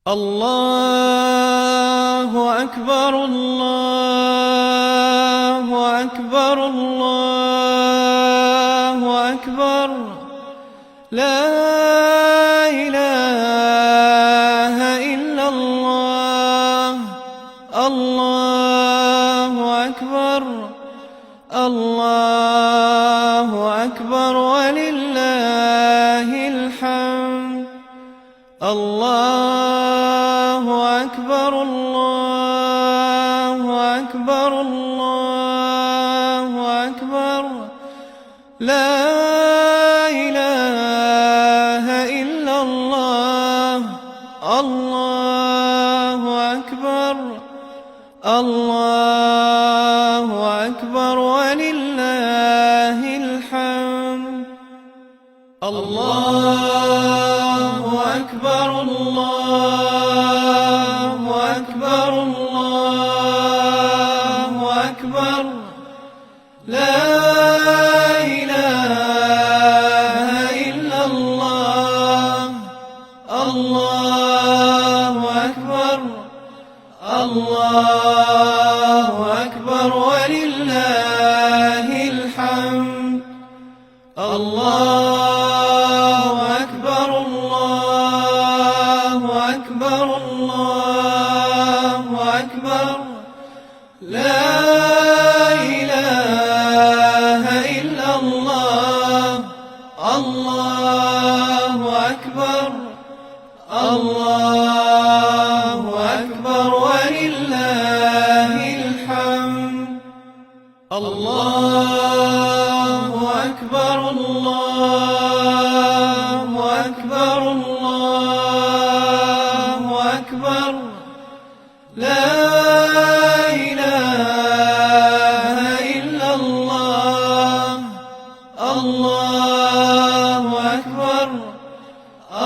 الله أكبر الله أكبر الله أكبر لا إله إلا الله الله أكبر الله أكبر ولله الحمد الله أكبر الله أكبر الله أكبر لا إله إلا الله الله أكبر الله أكبر ولله الحمد الله أكبر الله أكبر الله أكبر لا إله إلا الله الله أكبر الله أكبر ولله الحمد الله أكبر الله أكبر الله أكبر لا إله إلا الله الله أكبر الله أكبر ولله الحمد الله أكبر الله أكبر الله أكبر لا إله إلا الله الله أكبر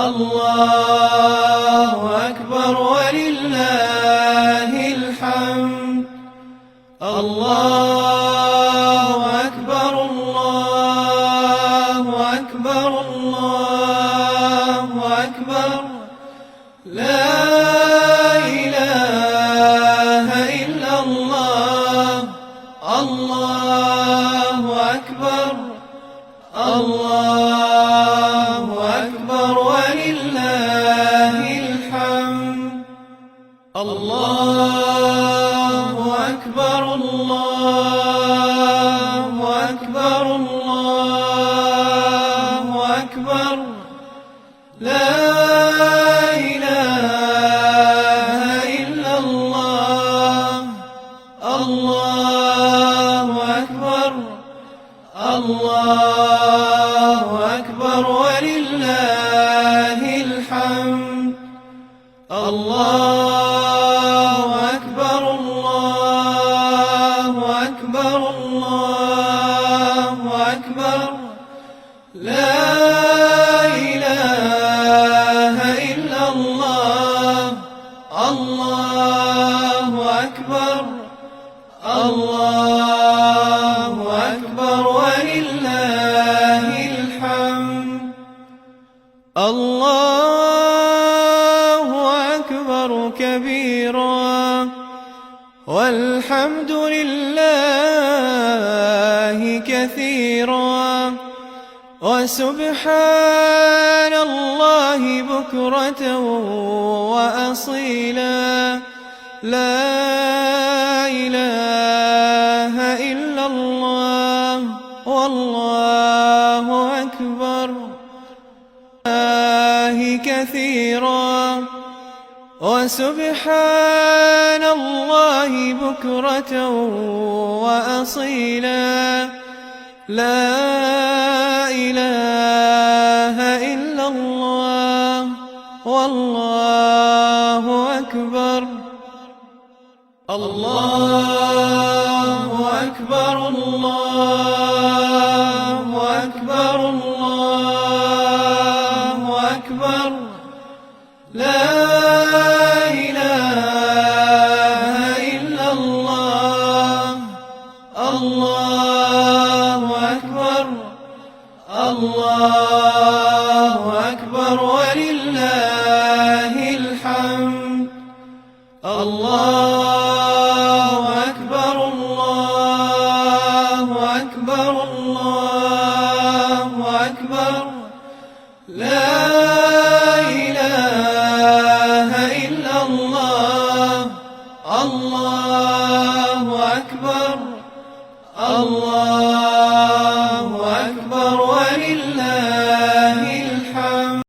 الله أكبر ولله الحمد الله أكبر الله أكبر الله أكبر لا إله إلا الله الله أكبر الله أكبر ولله الحمد الله أكبر الله أكبر الله أكبر لا إله إلا الله الله أكبر الله أكبر ولله الحمد الله أكبر الله أكبر الله أكبر لا إله إلا الله الله أكبر الله أكبر ولله الحمد الله أكبر كبيرا والحمد لله كثيرا وسبحان الله بكرة وأصيلا لا إله إلا الله والله أكبر كثيرا وسبحان الله بكرة وأصيلا لا إله إلا الله والله أكبر الله أكبر الله أكبر الله أكبر لا إله إلا الله الله أكبر الله أكبر ولله الحمد الحمد. الله أكبر الله أكبر الله أكبر. لا إله إلا الله. الله أكبر الله أكبر.